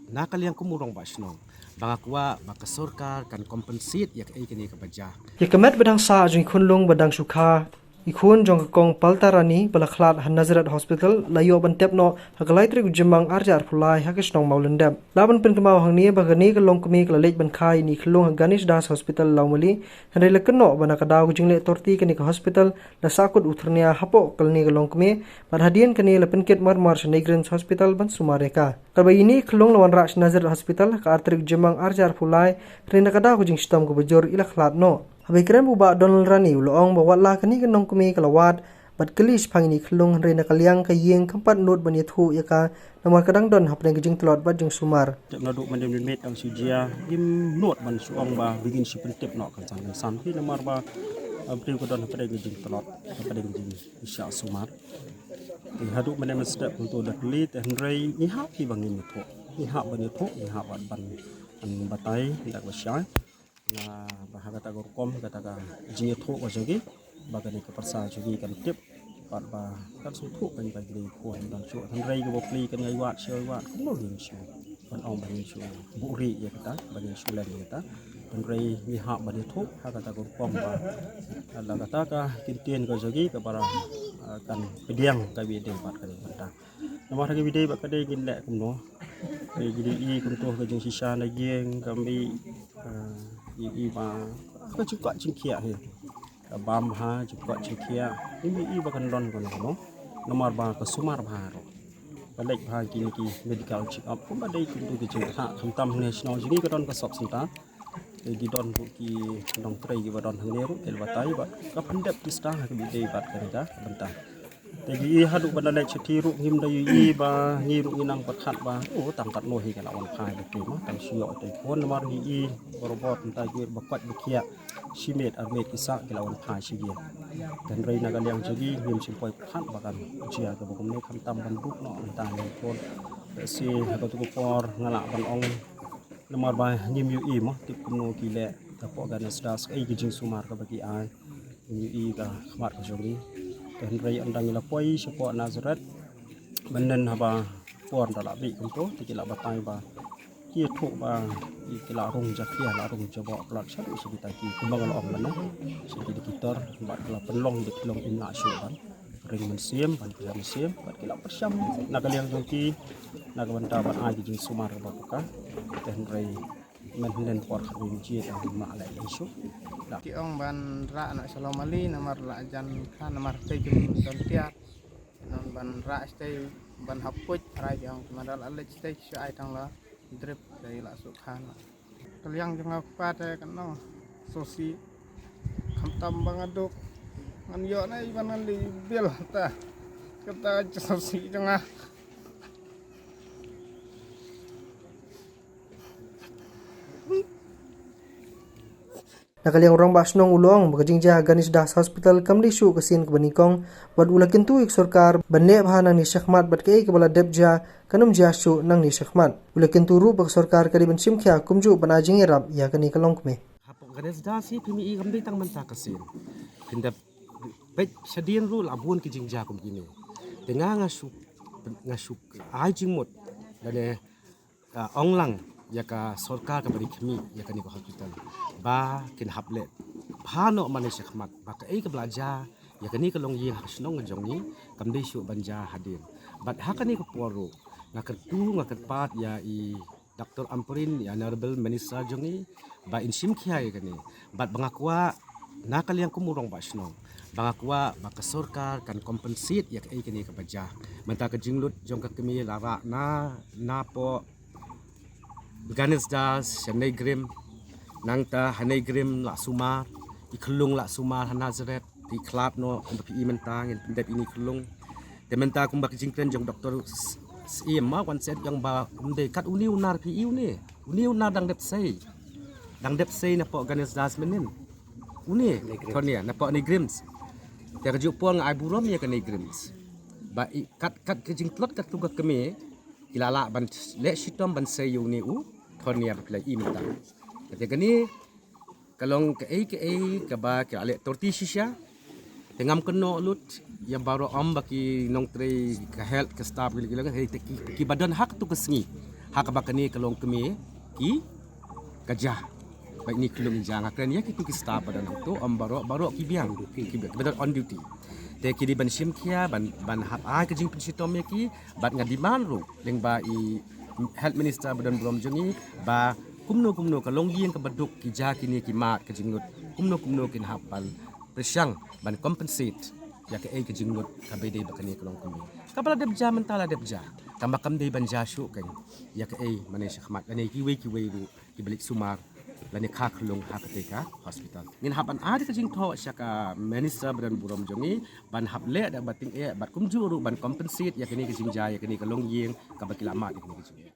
nakaliang kumurong basno bangakwa baka sorkar kan compensate yak ai kini kabaja Yakamet badang sa jing kunlung badang sukha ikun jong kong paltarani balaklat han Nazareth Hospital layo ban tepno hagalai tri jemang arjar phulai hakish nong maulendam laban pen kemau hangni bagani kalong kemi kalalej ban khai ni khlung Ganesh Das Hospital laumali hanre lekno bana kadaw jingle torti kani ka hospital la sakut uthurnia hapo kalni kalong kemi barhadian kani la penket mar Negrens Hospital ban sumareka kabai ini khlung lawan ras Nazareth Hospital ka artrik jemang arjar phulai rena kadaw jing stam ko bajor ila khlat no Habis keren buba Donald Rani uloong bawa lah kini kenong kumi kelawat bat kelis pangini kelung rena kaliang kayeng keempat not bani thu ya ka nomor kadang don hapne gejing telot bat jeng sumar naduk mandem met ang sujia im not ban suang ba begin supentip no kan sang sampai nomor ba beri ko don pada gejing telot pada gejing isya sumar haduk mandem sedap untuk dak lit henry ni hak ki bangin thu ni hak ban an batai dak basya na bahasa kata gorkom kata ka jingi thu ko jogi bagani ke persa jogi kan tip pat ba kan su thu kan ba gri ko dan su than rei ko bokli kan ngai wat shoi wat ko rin su ban ong bani su buri ya kata bani su len kata than rei ni ha bani thu ha kata gorkom ba la kata ka kintien ko jogi ka para kan pediang ka bi de pat kan kata nomor ka bi de ba ka de gin le kum no gidi i kum to ka jing sisa na yeng kami i ba ko juga cingkia he bam ha juga cingkia ini i ba kan don ko no nomor ba ko sumar ba ro balek ba kini ki medical check up ko ba dai ku ki jing ha kham tam national jini ko don ko sok senta di don ku ki dong trei ki ba don hang ne ro kel ba tai ba ka pendep ki sta ha ki dei bat ka ka bentah Tegi haduk bandar ceti ruk him dayu i ba ni ruk inang pathat ba oh tangkat no hi kana on phai ke ma tang sio te kon mar hi i robot ta gi ba kwat bikia simet armet isa ke lawan phai si gi dan rei na galiang jadi him sim poi phat ba kan chia ke bokom ne kham tam ban duk no ta ni kon si ha ko tu por ngala ban ong nomor ba nyim yu i mo tip kuno ki le ta po Ganesh Das ai gi jing sumar ka bagi ai yu i ka khmat ka jori dan raya andang ila poi support Nazareth benen haba pon da labi kunto tikila batai ba ki thu ba ikila rung jakia la rung jabo plot sat isi ditaki kumbang lo om lana sigi dikitor ba kala penlong di pelong inna syuban ring mensiam ban kila mensiam ba kila persyam nakaliang jongki nakabanta ban ai jing sumar ba ka dan ray menen por khabin ji ta ma ala isu Ki ong ban ra na salomali namar la jan khan namar te jum don tiat non ban ra stay ban hapuj rai yang madal alej stay ai tang la drip dari la su khan kaliang jong apa te kan no sosi kham tam bang aduk ngan yo na iban li bil ta kata sosi jong Nakaliang orang basnong ulong bagajing ja Ganesh Das Hospital kamri shu kasin ke banikong bad ulakin tu ik sorkar banne bhana ni shakhmat bat ke bala debja kanum ja shu nang ni shakhmat ulakin tu ru bag sorkar kari ban simkhya kumju banajing rap ya kani kalong me hapok Ganesh Das si pimi i gambi tang manta kasin pinda bet shadien ru labun ki jingja kum kini denga ngasuk ai jingmut dane onglang ya ka sorkar ka bari kami ya kani ko hospital ba kin haplet phano mane shakhmat ba ka ei ka belajar ya kani ka long yi hasnong jong ni kamdei shu banja hadin bat hakani ko poru ngakat tu ngakat pat ya i Dr. Ampurin ya honorable minister jong ni ba insim khia ya kani bat bangakwa nakaliang kumurong basno bangakwa ba ka sorkar kan compensate ya ei kani ka baja menta ka jinglut jong ka kami lara na po Ganesh Das Negrem nangta Negrem la sumar iklung la sumar Nazareth di club no pi mentang in pendep ini klung dementa kumbak jingkren jong doktor iem ma wan set yang ba umde kat uni unar pi uni unar dang dep sei na po Ganesh Das menin uni konia na po Negrems terjuk pon ai burom ya ke Negrems ba kat ke jingklot kat tugak kemi kilala ban le sitom ban sei uni u konia play imta ketika ni kalong ke ka ba ke ale torti shisha tengam keno lut yang baru om baki nong tre ke health ke staff gila-gila ki badan hak tu kesengi hak bakani kalong kami ki gajah baik ni kelung jang akran ya ki staff pada nang tu baro ki biang ki betul on duty te ki di ban sim kia ban hap ai ke jing pensitom ya ki bat ngadiman ru leng ba i health minister badan brom jongi ba kumno kalong yeng ke beduk ki ja kini ki mat ke jingut kumno kin hapal presyang ban compensate ya ke ai ke jingut ka bede bakani kalong kami kapala debja mentala debja kambakam dei ban jashu kan ya ke ai mane syahmat ane ki we ru ki balik sumar lani kha khulung ha ketika hospital ngin haban ada ke jing tho syaka minister badan burom jongi ban hap le da bating e bat kumjuru ban compensate ya kini ke jing ja ya kini kalong yeng ka bakila mat ya kini ke jing